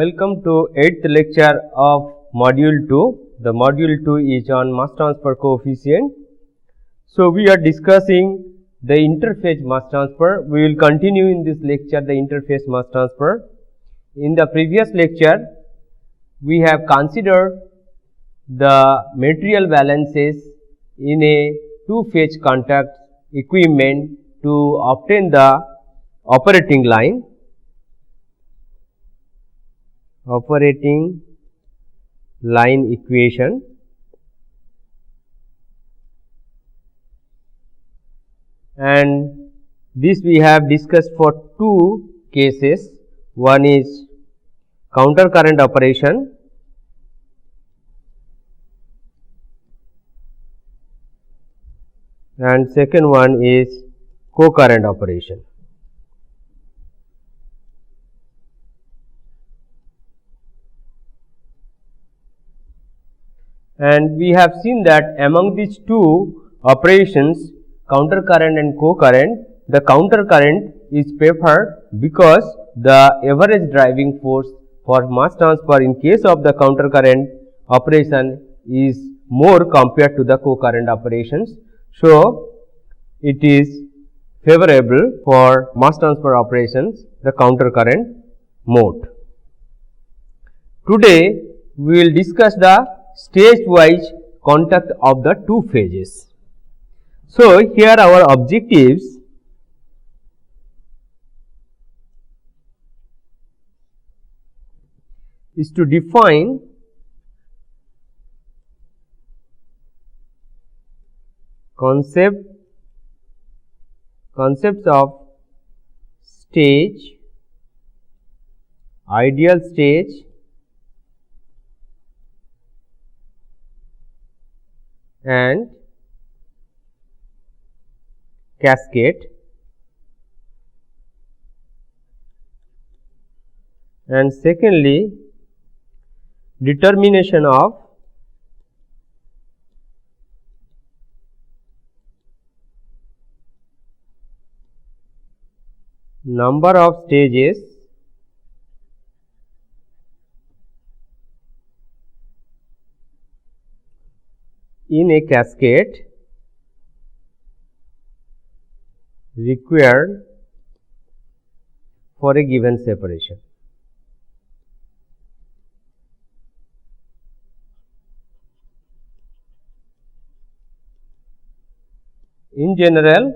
Welcome to 8th lecture of module 2. The module 2 is on mass transfer coefficient. So we are discussing the interface mass transfer. We will continue in this lecture the interface mass transfer. In the previous lecture, we have considered the material balances in a two-phase contact equipment to obtain the operating line. Operating line equation, and this we have discussed for two cases. One is counter current operation and second one is co-current operation. And we have seen that among these two operations, counter current and co-current, the counter current is preferred because the average driving force for mass transfer in case of the counter current operation is more compared to the co-current operations. So, it is favorable for mass transfer operations, the counter current mode. Today, we will discuss the stage wise contact of the two phases. So, here our objectives is to define concepts of stage, ideal stage, and cascade, and secondly determination of number of stages in a cascade required for a given separation. In general,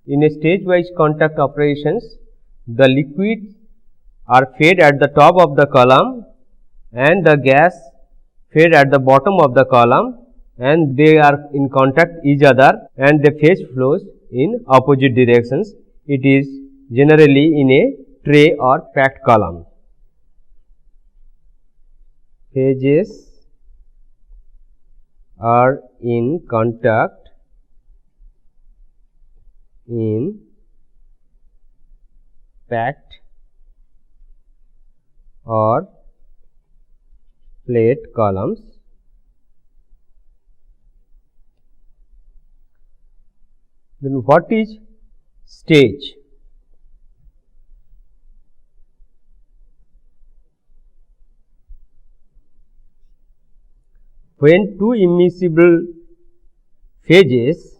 in a stage-wise contact operations, the liquids are fed at the top of the column and the gas fed at the bottom of the column, and they are in contact each other and the phase flows in opposite directions. It is generally in a tray or packed column. Phases are in contact in packed or plate columns. Then what is stage? When two immiscible phases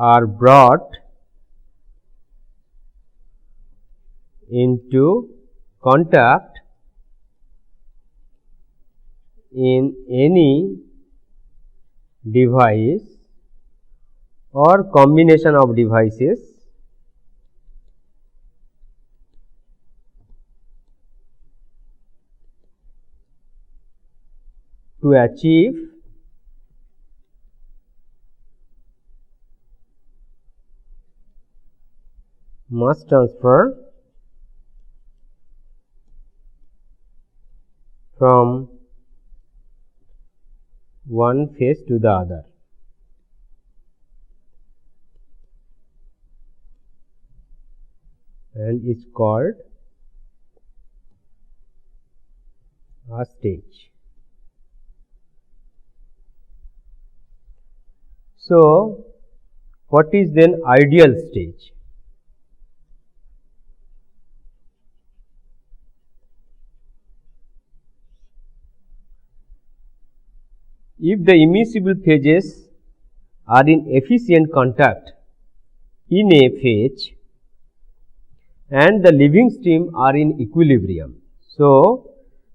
are brought into contact in any device or combination of devices to achieve mass transfer from one phase to the other. And is called a stage. So, what is then ideal stage? If the immiscible phases are in efficient contact in a phase and the leaving stream are in equilibrium. So,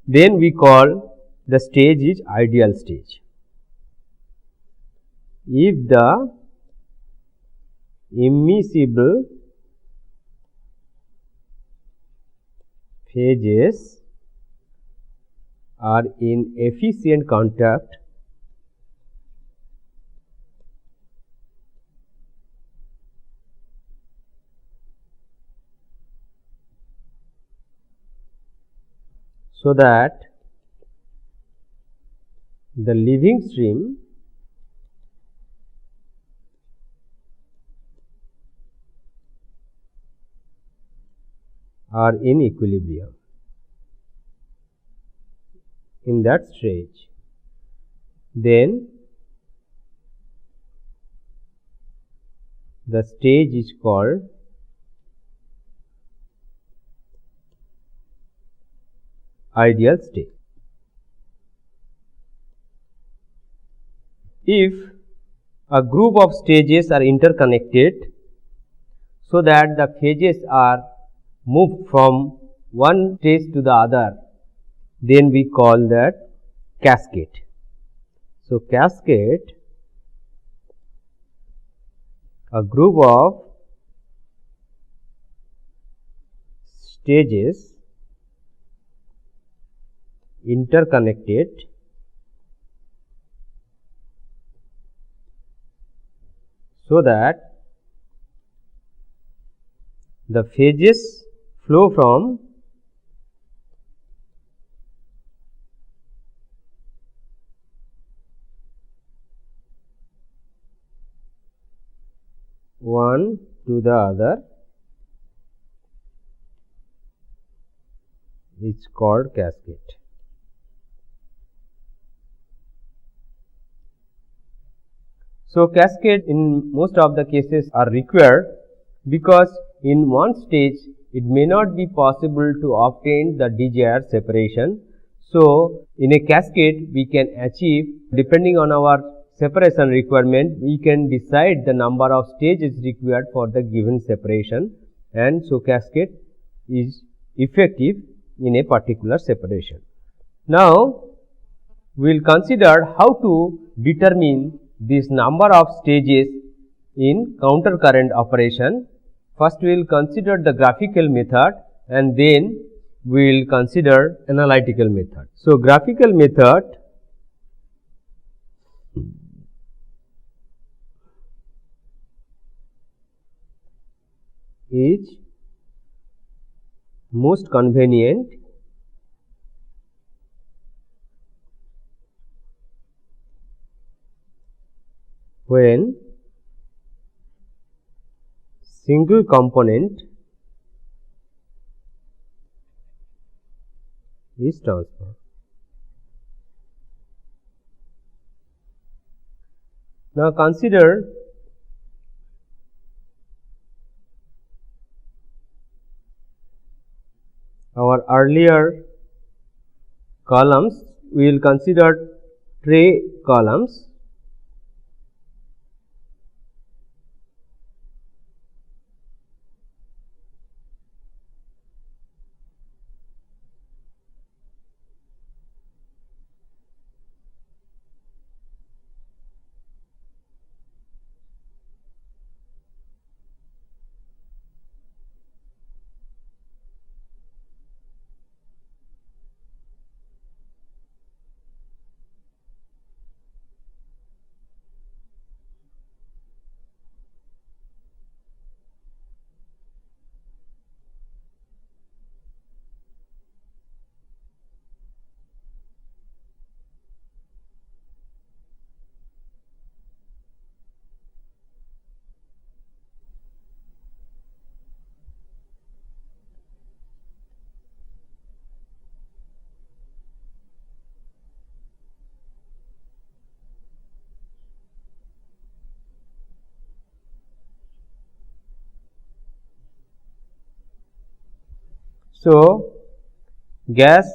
then we call the stage is ideal stage. If the immiscible phases are in efficient contact so that the leaving stream are in equilibrium. In that stage, then the stage is called ideal state. If a group of stages are interconnected so that the phases are moved from one stage to the other, then we call that cascade. So, cascade, a group of stages interconnected so that the phases flow from one to the other is called cascade. So, cascade in most of the cases are required because in one stage it may not be possible to obtain the desired separation. So, in a cascade we can achieve, depending on our separation requirement, we can decide the number of stages required for the given separation, and so cascade is effective in a particular separation. Now, we will consider how to determine this number of stages in counter current operation. First, we will consider the graphical method and then we will consider analytical method. So, graphical method is most convenient when single component is transferred. Now, consider our earlier columns. We will consider tray columns. So, gas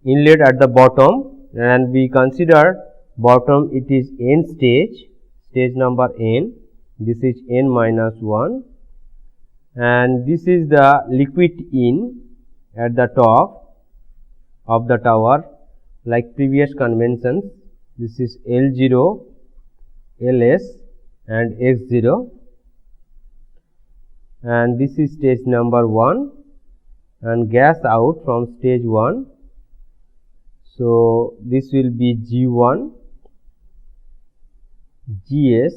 inlet at the bottom, and we consider bottom it is n stage, stage number n, this is n minus 1, and this is the liquid in at the top of the tower like previous conventions. This is L0, Ls and X0, and this is stage number 1, and gas out from stage 1. So, this will be G1, Gs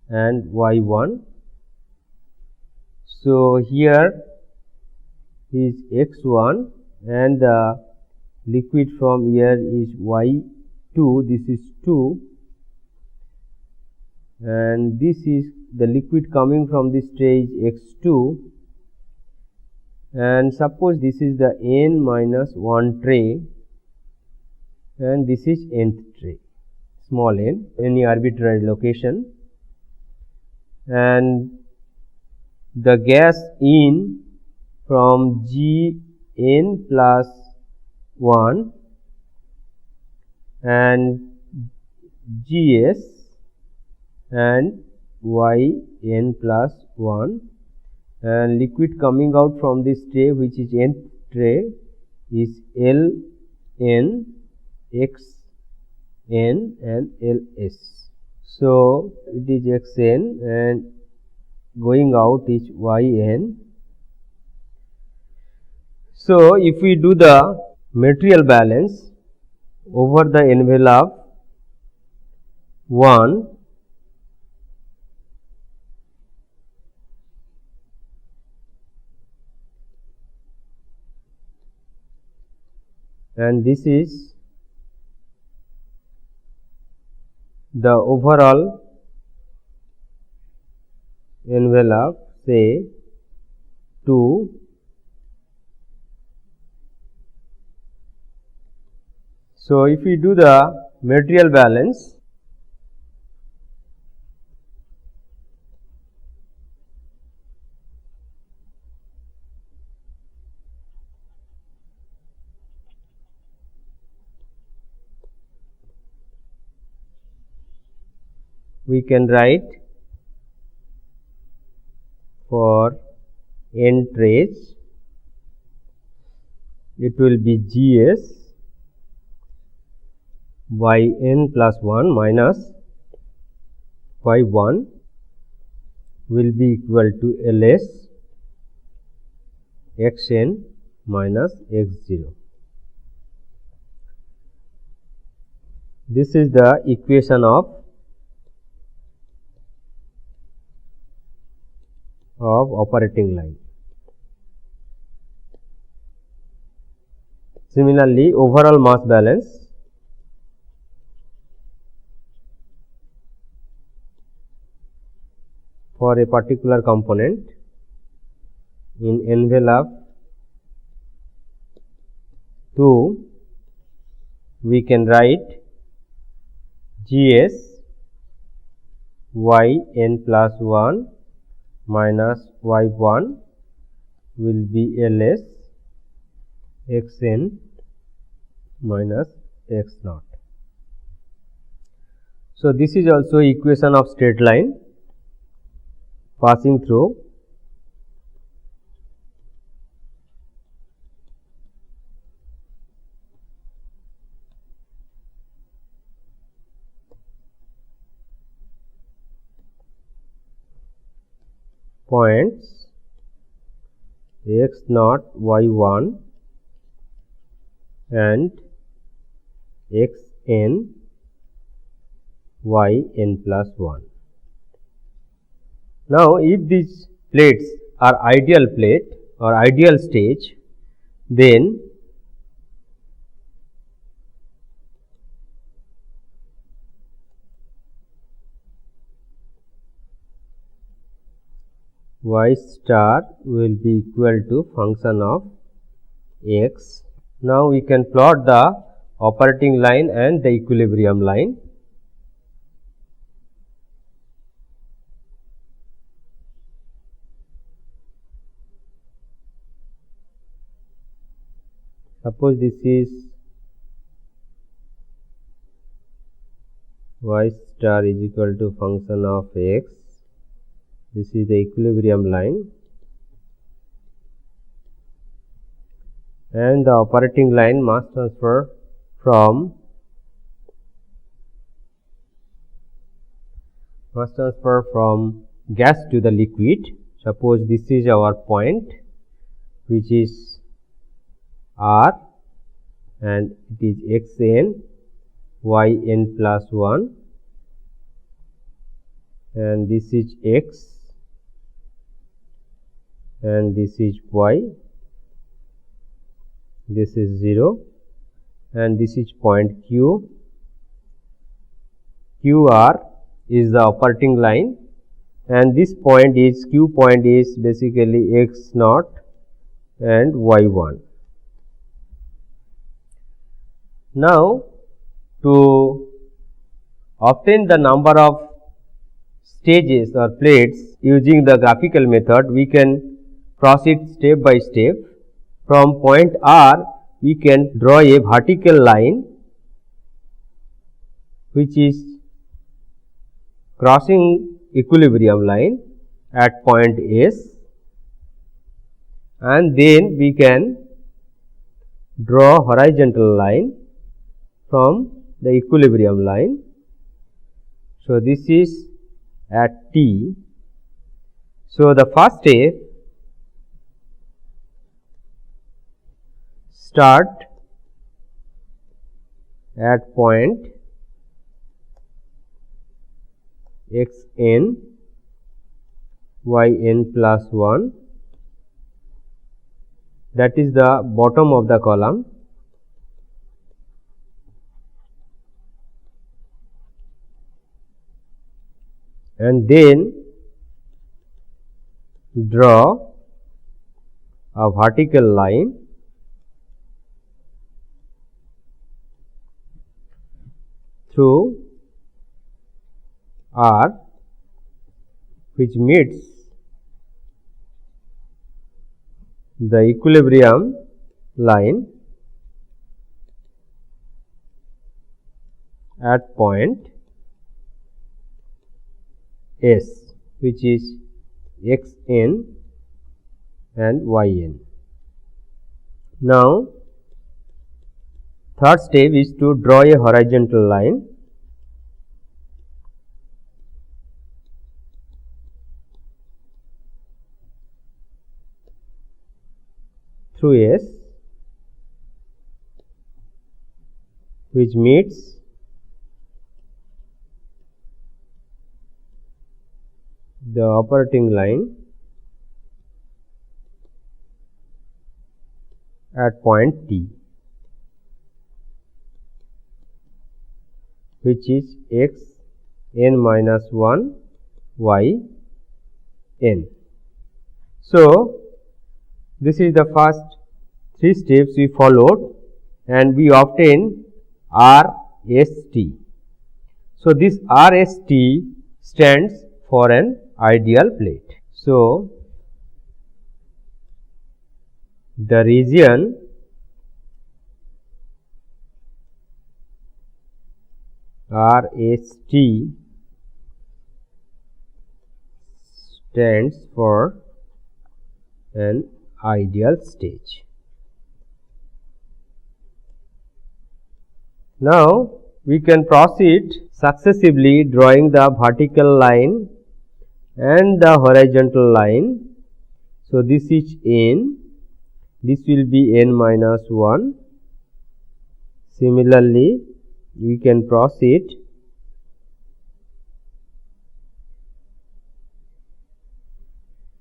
and Y1. So, here is X1 and the liquid from here is Y2, this is 2, and this is the liquid coming from the stage X2, and suppose this is the n minus 1 tray and this is nth tray, small n, any arbitrary location, and the gas in from Gn plus 1 and Gs and Yn plus 1, and liquid coming out from this tray which is nth tray is Ln, Xn and Ls. So, it is Xn and going out is Yn. So, if we do the material balance over the envelope 1, and this is the overall envelope, say 2. So, if we do the material balance, we can write for n trays, it will be Gs Yn plus 1 minus Y1 will be equal to Ls Xn minus X0. This is the equation of operating line. Similarly, overall mass balance, for a particular component in envelope 2, we can write Gs Yn plus 1 minus Y1 will be Ls Xn minus X0. So, this is also equation of straight line passing through points X0, Y1 and Xn, Yn plus 1. Now, if these plates are ideal plate or ideal stage, then y star will be equal to function of x. Now, we can plot the operating line and the equilibrium line. Suppose this is y star is equal to function of x. This is the equilibrium line, and the operating line mass transfer from gas to the liquid. Suppose this is our point, which is r, and it is xn, yn plus 1, and this is x, and this is y, this is 0, and this is point q. qr is the operating line, and this point is q point is basically x naught and y1. Now, to obtain the number of stages or plates using the graphical method, we can proceed step by step. From point R, we can draw a vertical line which is crossing equilibrium line at point S, and then we can draw horizontal line from the equilibrium line. So, this is at T. So, the first step, start at point xn yn plus 1, that is the bottom of the column, and then draw a vertical line through R, which meets the equilibrium line at point S, which is xn and yn. Now, third step is to draw a horizontal line through S, which meets the operating line at point T, which is x n minus 1 y n. So, this is the first 3 steps we followed, and we obtained RST. So, this RST stands for an ideal plate. So, the region RST stands for an ideal stage. Now, we can proceed successively drawing the vertical line and the horizontal line. So, this is n, this will be n minus 1. Similarly, we can proceed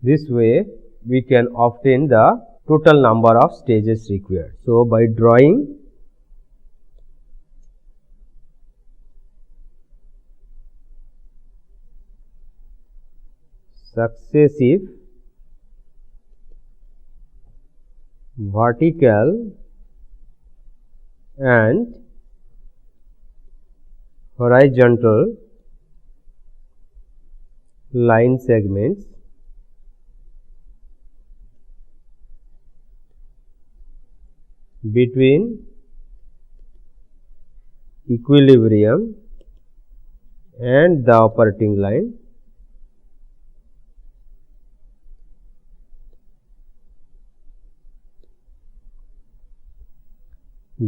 this way, we can obtain the total number of stages required. So, by drawing successive vertical and horizontal line segments, between equilibrium and the operating line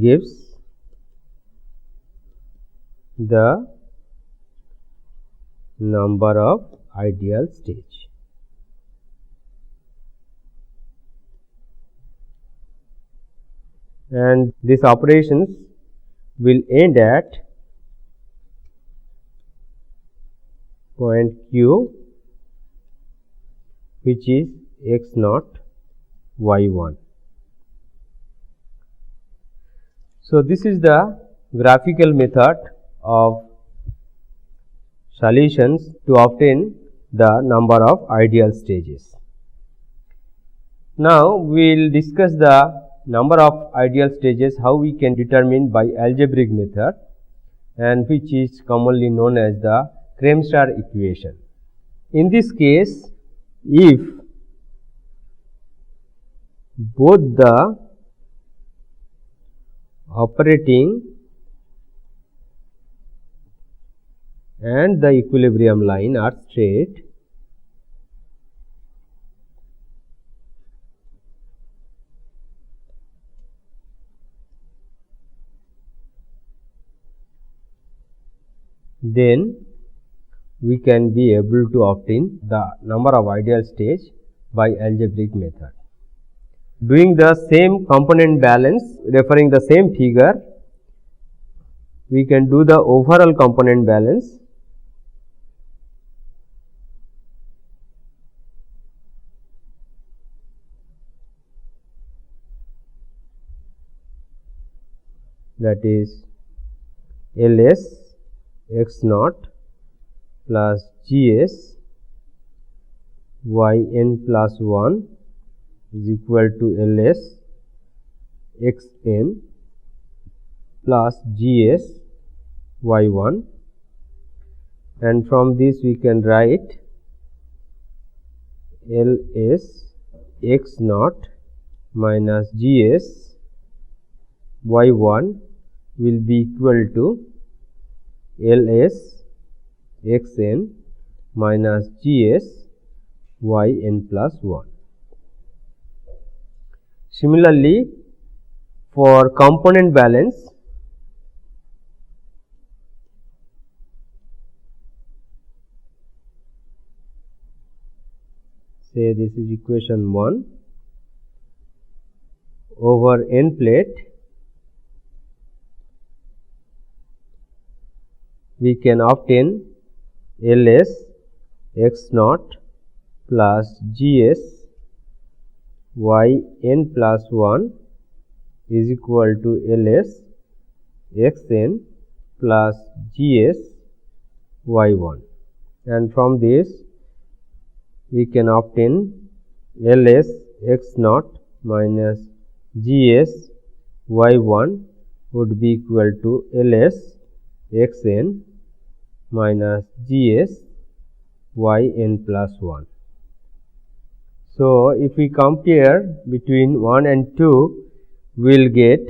gives the number of ideal stage. And these operations will end at point Q, which is x naught y 1. So, this is the graphical method of solutions to obtain the number of ideal stages. Now, we will discuss the number of ideal stages, how we can determine by algebraic method, and which is commonly known as the Krem-Star equation. In this case, if both the operating and the equilibrium line are straight, then we can be able to obtain the number of ideal stage by algebraic method. Doing the same component balance, referring the same figure, we can do the overall component balance. That is Ls x naught plus Gs yn plus 1 is equal to Ls xn plus Gs y1, and from this we can write Ls x naught minus Gs y1 will be equal to Ls xn minus Gs yn plus 1. Similarly, for component balance, say this is equation 1, over n plate we can obtain Ls x naught plus Gs yn plus 1 is equal to Ls xn plus Gs y1, and from this we can obtain Ls x naught minus Gs y1 would be equal to Ls xn minus Gs yn plus 1. So, if we compare between 1 and 2, we will get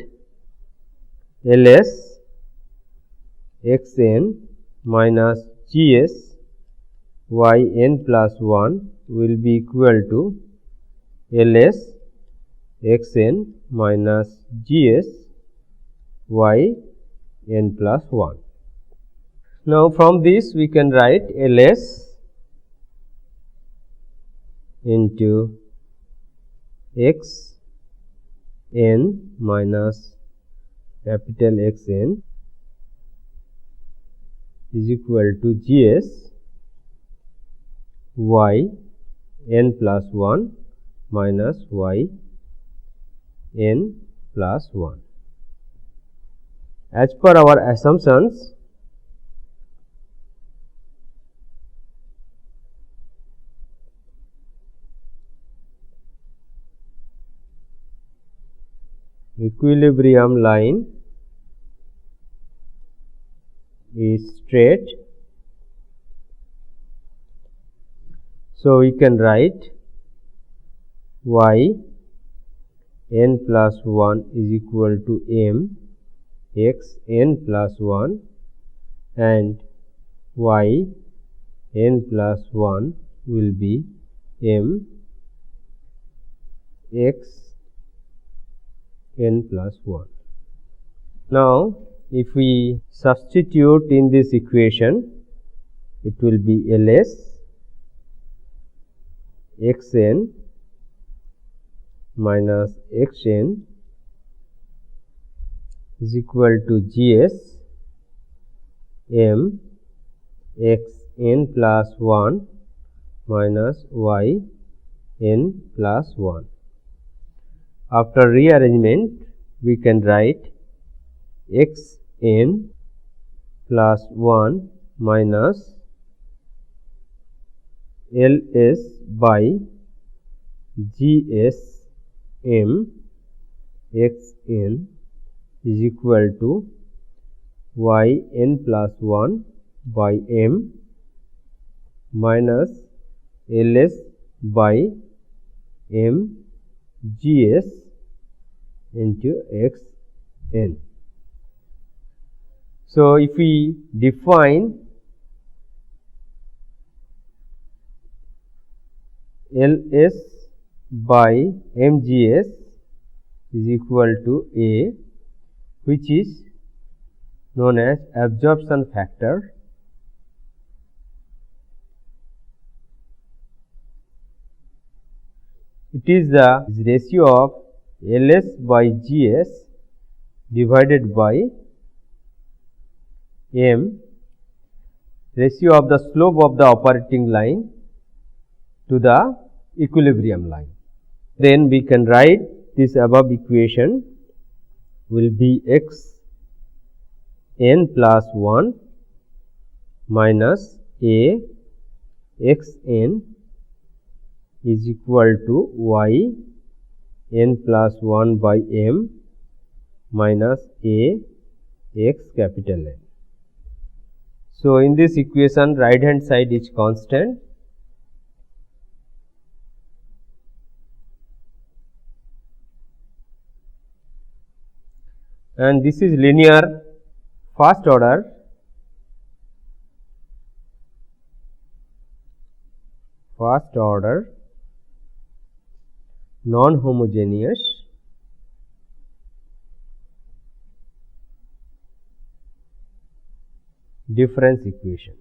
Ls xn minus Gs yn plus 1 will be equal to Ls xn minus Gs yn plus 1. Now, from this we can write Ls into x n minus capital X n is equal to Gs y n plus 1 minus y n plus 1. As per our assumptions, equilibrium line is straight. So, we can write y n plus 1 is equal to m x n plus 1 and y n plus 1 will be m x n plus 1. Now, if we substitute in this equation, it will be Ls x n minus x n is equal to Gs m x n plus 1 minus y n plus 1. After rearrangement, we can write x n plus 1 minus L s by G s m x n is equal to y n plus 1 by m minus L s by m G s into x n. So, if we define L s by m G s is equal to A, which is known as absorption factor. It is the ratio of L s by G s divided by m, ratio of the slope of the operating line to the equilibrium line. Then we can write this above equation will be x n plus 1 minus A x n is equal to y n plus 1 by m minus A x capital N. So, in this equation right hand side is constant and this is linear first order non-homogeneous difference equation.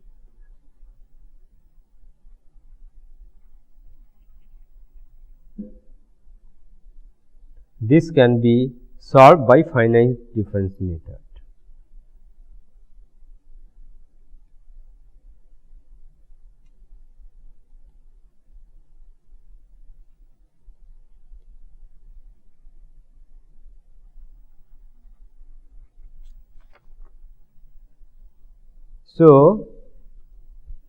This can be solved by finite difference method. So,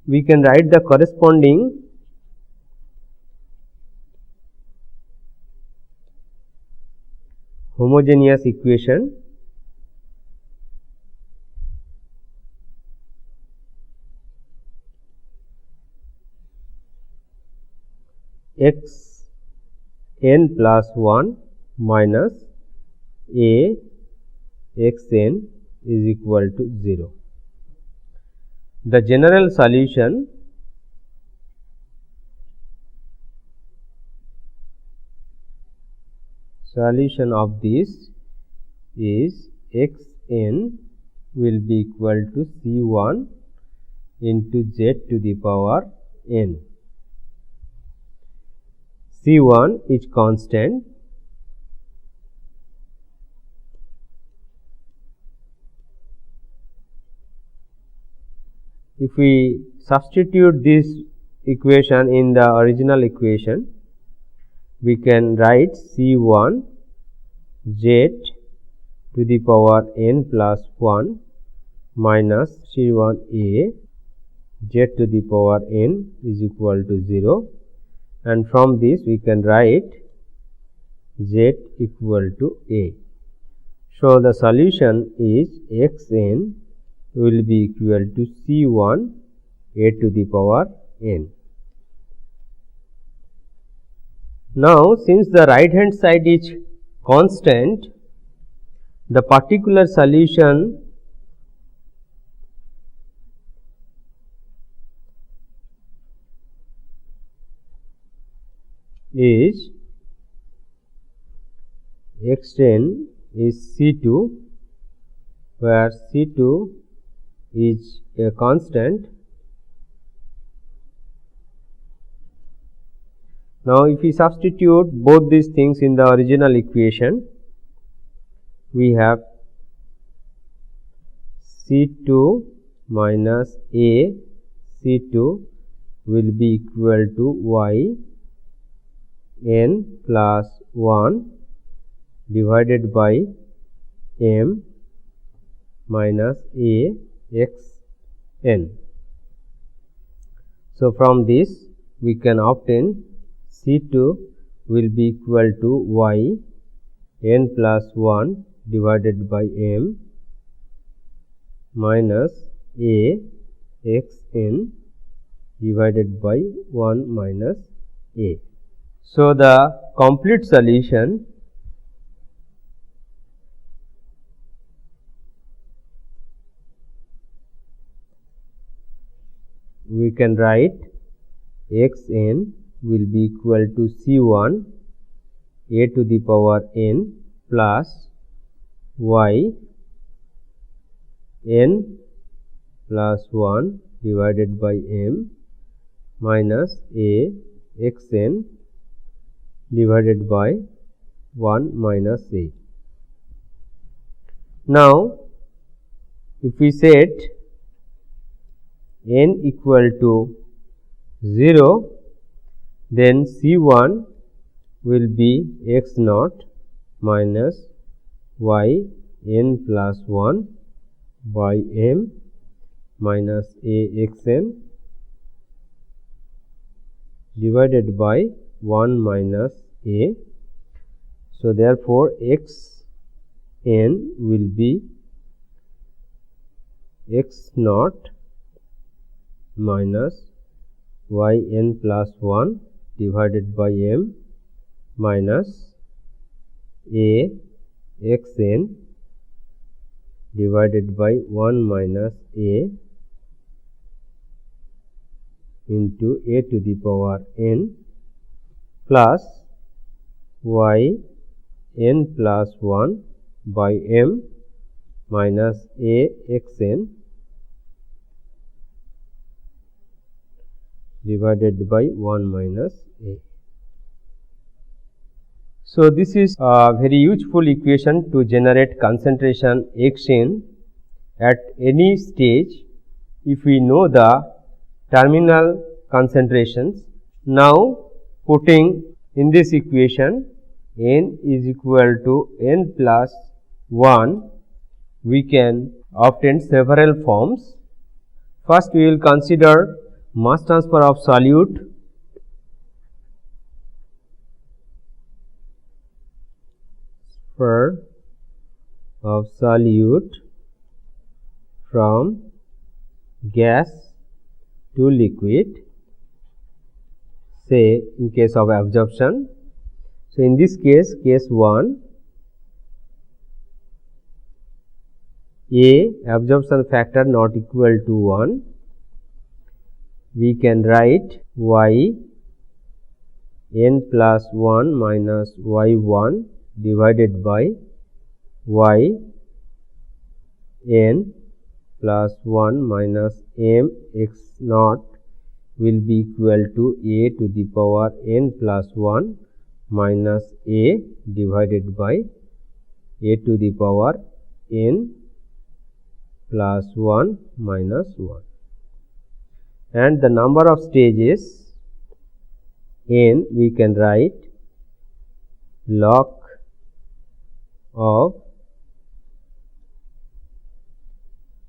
we can write the corresponding homogeneous equation x n plus 1 minus A x n is equal to 0. The general solution of this is x n will be equal to C 1 into z to the power n. C 1 is constant . If we substitute this equation in the original equation, we can write C 1 z to the power n plus 1 minus C 1 a z to the power n is equal to 0, and from this we can write z equal to a. So, the solution is x n will be equal to C 1 a to the power n. Now, since the right hand side is constant, the particular solution is Xn is C2, where C2 is a constant. Now, if we substitute both these things in the original equation, we have C2 minus A C2 will be equal to y n plus 1 divided by m minus a x n. So, from this we can obtain C2 will be equal to y n plus 1 divided by m minus a x n divided by 1 minus a. So, the complete solution we can write x n will be equal to C1 a to the power n plus y n plus 1 divided by m minus a x n divided by 1 minus a. Now, if we set n equal to 0, then C1 will be x naught minus y n plus 1 by m minus a x n divided by 1 minus a. So, therefore, x n will be x naught minus y n plus 1 divided by m minus a x n divided by 1 minus a into a to the power n plus y n plus 1 by m minus a x n divided by 1 minus a. So, this is a very useful equation to generate concentration x n at any stage if we know the terminal concentrations. Now, putting in this equation n is equal to n plus 1, we can obtain several forms. First, we will consider mass transfer of solute. Of solute from gas to liquid, say in case of absorption. So, in this case 1, A absorption factor not equal to 1, we can write y n plus 1 minus y 1 divided by y n plus 1 minus m x naught will be equal to a to the power n plus 1 minus a divided by a to the power n plus 1 minus 1, and the number of stages n we can write log of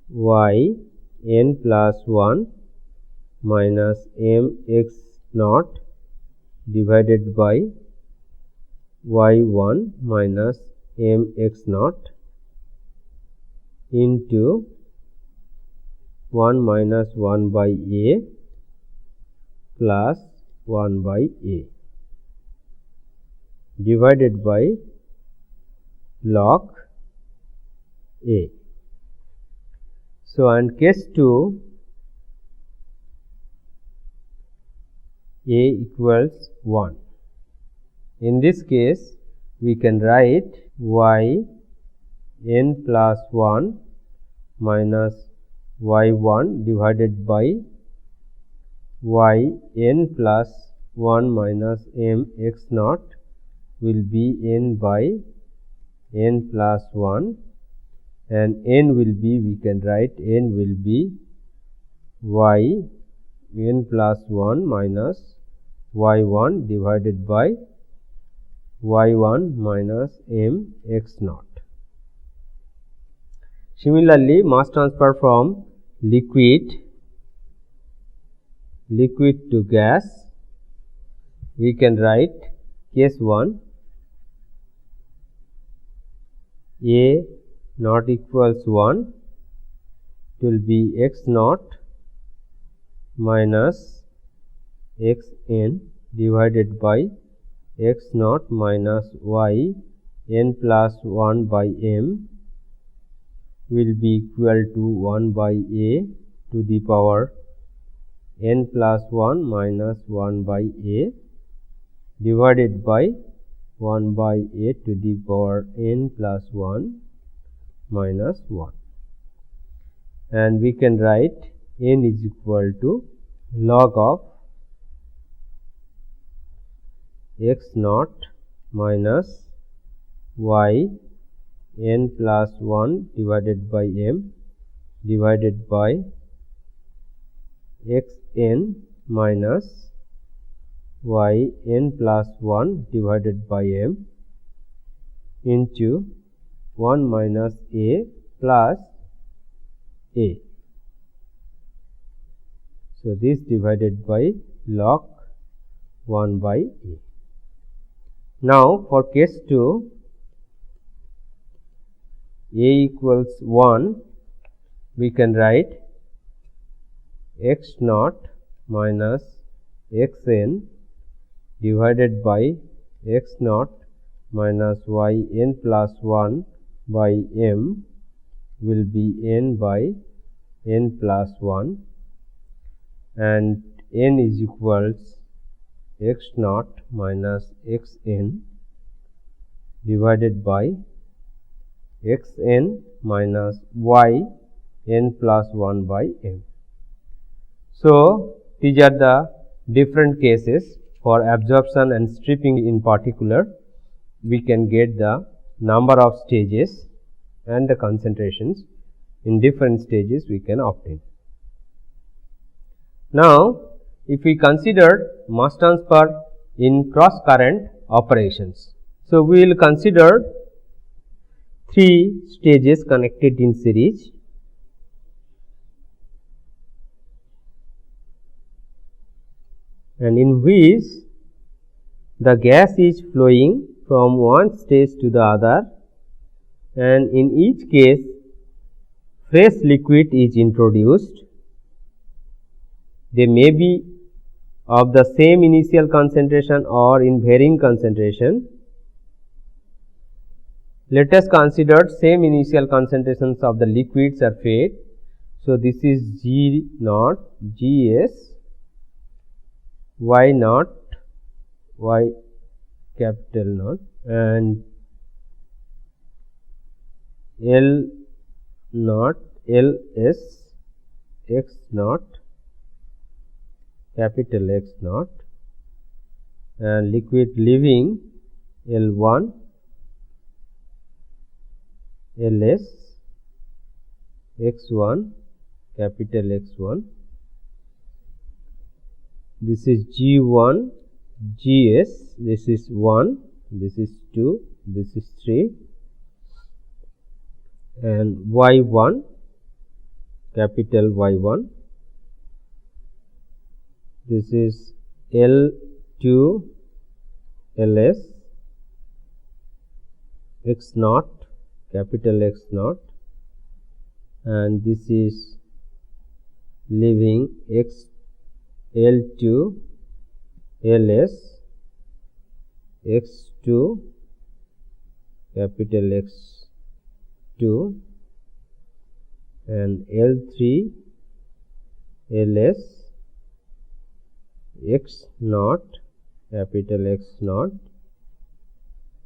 y n plus 1 minus m x naught divided by y 1 minus m x naught into 1 minus 1 by a plus 1 by a divided by log A. So, and case 2, A equals 1. In this case, we can write y n plus 1 minus y 1 divided by y n plus 1 minus m x naught will be n by n plus 1, and n will be, we can write n will be y n plus 1 minus y 1 divided by y 1 minus m x naught. Similarly, mass transfer from liquid to gas, we can write case 1, A naught equals 1, it will be x naught minus x n divided by x naught minus y n plus 1 by m will be equal to 1 by A to the power n plus 1 minus 1 by A divided by 1 by A to the power n plus 1 minus 1, and we can write n is equal to log of x naught minus y n plus 1 divided by m divided by x n minus y n plus 1 divided by m into 1 minus A plus A. So, this divided by log 1 by A. Now, for case 2, A equals 1, we can write x naught minus x n divided by x naught minus y n plus 1 by m will be n by n plus 1, and n is equals x naught minus x n divided by x n minus y n plus 1 by m. So, these are the different cases for absorption and stripping. In particular, we can get the number of stages and the concentrations in different stages we can obtain. Now, if we consider mass transfer in cross current operations, so we will consider 3 stages connected in series. And in which the gas is flowing from one stage to the other, and in each case fresh liquid is introduced. They may be of the same initial concentration or in varying concentration. Let us consider same initial concentrations of the liquids are fed. So, this is G naught, G s, Y naught, Y capital naught, and L naught, L s, X naught, capital X naught, and liquid leaving L 1, L s, X 1, capital X 1. This is G 1, G s, this is 1, this is 2, this is 3, and Y 1, capital Y 1. This is L 2, L s, X naught, capital X naught, and this is leaving X L 2, L s, X 2, capital X2 and L3 LS X naught, capital X naught,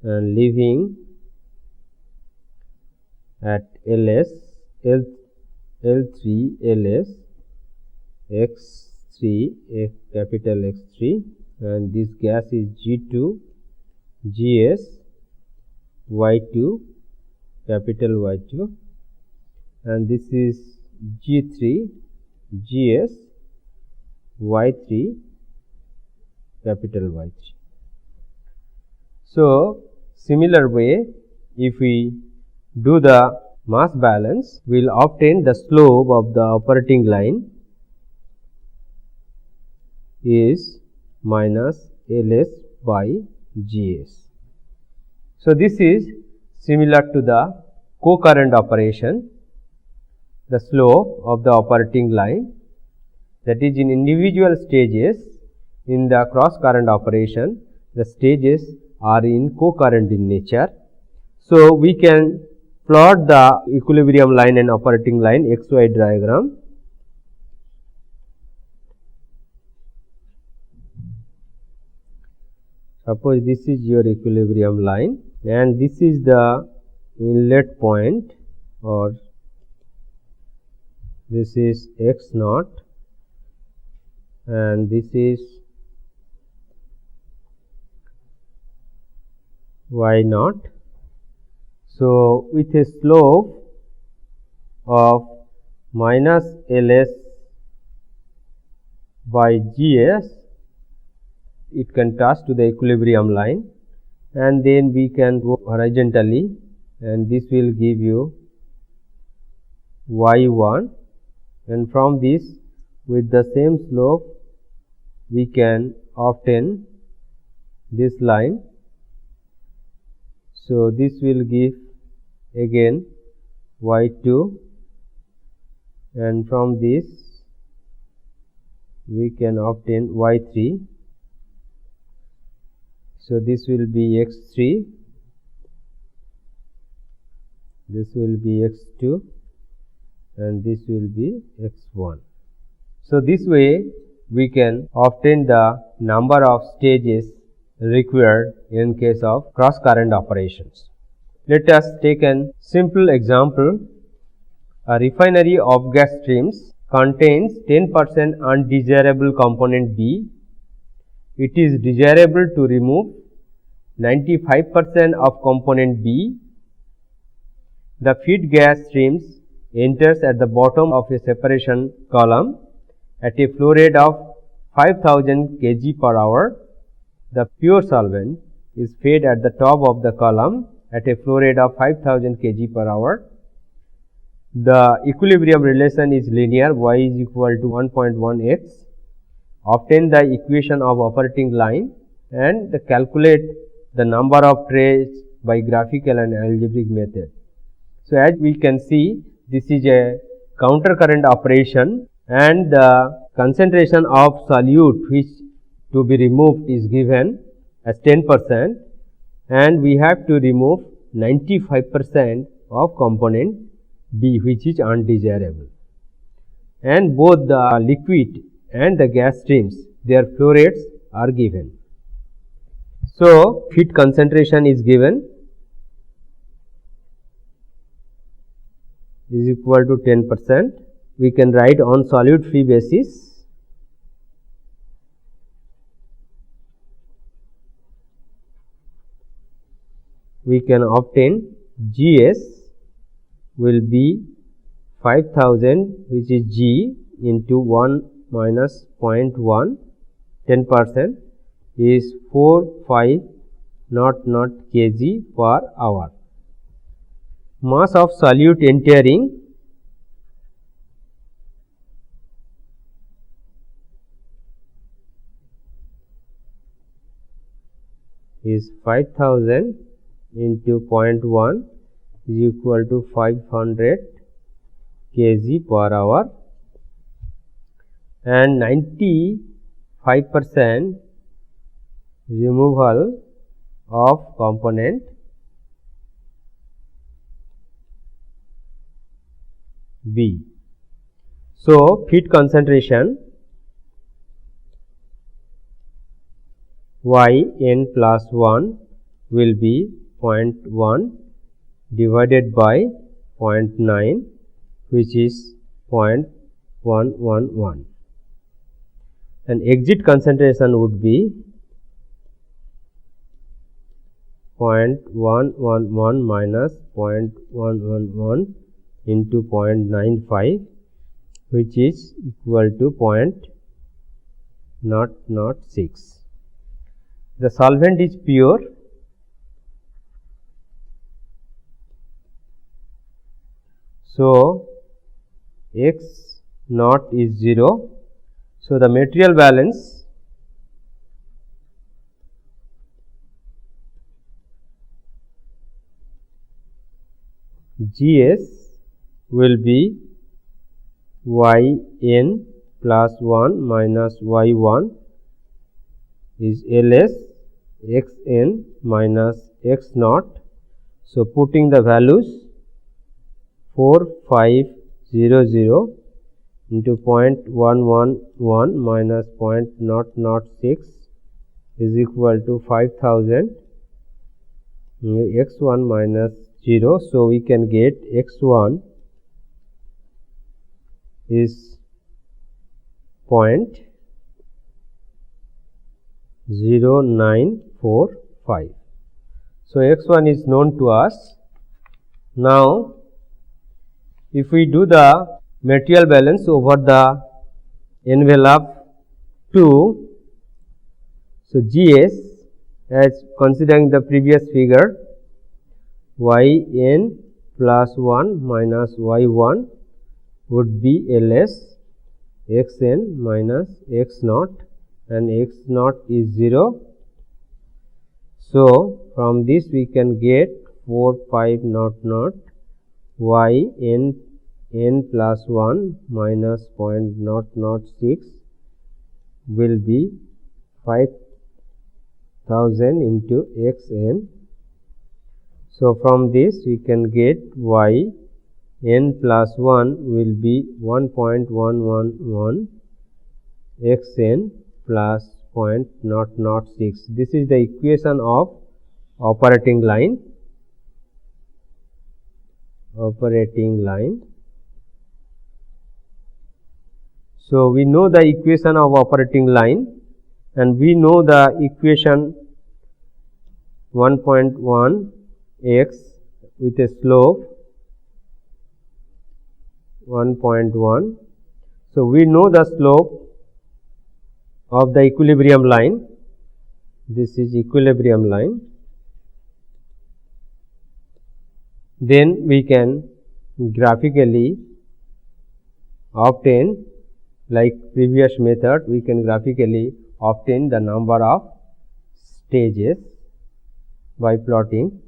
and leaving at L3 LS X3 capital X3, and this gas is G2 GS Y2 capital Y2, and this is G3 GS Y3 capital Y3. So, similar way, if we do the mass balance, we will obtain the slope of the operating line is minus LS by GS. So, this is similar to the co-current operation, the slope of the operating line, that is in individual stages. In the cross current operation, the stages are in co-current in nature. So, we can plot the equilibrium line and operating line XY diagram. Suppose this is your equilibrium line and this is the inlet point, or this is X naught and this is Y naught. So, with a slope of minus LS by GS, it can touch to the equilibrium line, and then we can go horizontally, and this will give you Y1, and from this with the same slope we can obtain this line. So, this will give again Y2, and from this we can obtain Y3. So, this will be X3, this will be X2, and this will be X1. So, this way we can obtain the number of stages required in case of cross current operations. Let us take a simple example. A refinery of gas streams contains 10% undesirable component B. It is desirable to remove 95% of component B. The feed gas streams enters at the bottom of a separation column at a flow rate of 5000 kg per hour. The pure solvent is fed at the top of the column at a flow rate of 5000 kg per hour. The equilibrium relation is linear, y is equal to 1.1 x. Obtain the equation of operating line and calculate the number of trays by graphical and algebraic method. So, as we can see, this is a counter current operation, and the concentration of solute which to be removed is given as 10%, and we have to remove 95% of component B, which is undesirable, and both the liquid and the gas streams, their flow rates are given. So, feed concentration is given is equal to 10%. We can write on solute free basis. We can obtain GS will be 5000, which is G into 1 minus 0.1, 10% is 4500 kg per hour. Mass of solute entering is 5000 into 0.1 is equal to 500 kg per hour, and 95% removal of component B. So, feed concentration yn plus 1 will be 0.1 divided by 0.9, which is 0.111, and exit concentration would be 0.111 minus 0.111 into 0.95, which is equal to 0.006. The solvent is pure. So, X naught is 0. So, the material balance GS will be yn plus 1 minus y1 is Ls xn minus x naught. So, putting the values 4500 into 0.111 minus 0.006 is equal to 5000 x1 minus 0. So, we can get x1 is 0.0945. So, x1 is known to us. Now, if we do the material balance over the envelope 2, so GS, as considering the previous figure, yn plus 1 minus y1 would be Ls xn minus x naught, and x naught is 0. So, from this we can get 4500 yn plus 1 minus 0.006 will be 5000 into xn. So, from this we can get yn plus 1 will be 1.111 xn plus 0.006. This is the equation of operating line. So, we know the equation of operating line, and we know the equation 1.1 x with a slope 1.1. So, we know the slope of the equilibrium line. This is equilibrium line. Then we can graphically obtain, like previous method, we can graphically obtain the number of stages by plotting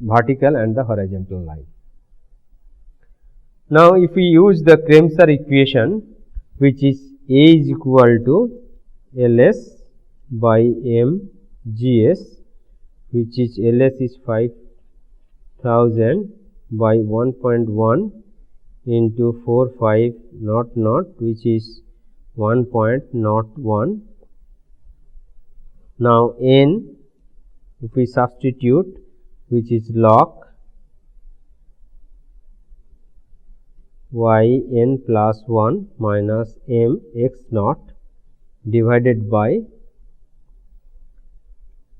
vertical and the horizontal line. Now, if we use the Kremser equation, which is A is equal to Ls by m Gs, which is Ls is 5000 by 1.1 into 4500, which is 1.01. Now, n, if we substitute, which is log yn plus 1 minus m x naught divided by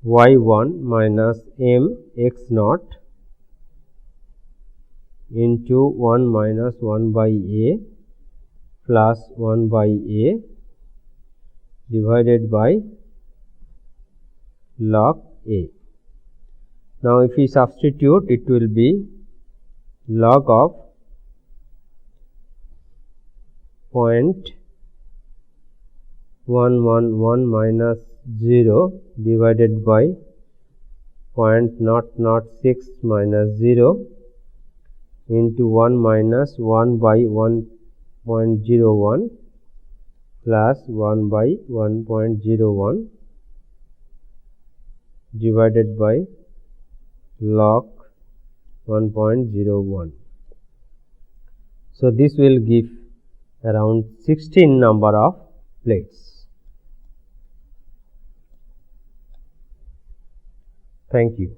y1 minus m x naught into 1 minus 1 by a plus 1 by a divided by log a. Now, if we substitute, it will be log of 0.111 minus 0 divided by 0.006 minus 0 into 1 minus 1 by 1.01 plus 1 by 1.01 divided by log 1.01. So, this will give around 16 number of plates. Thank you.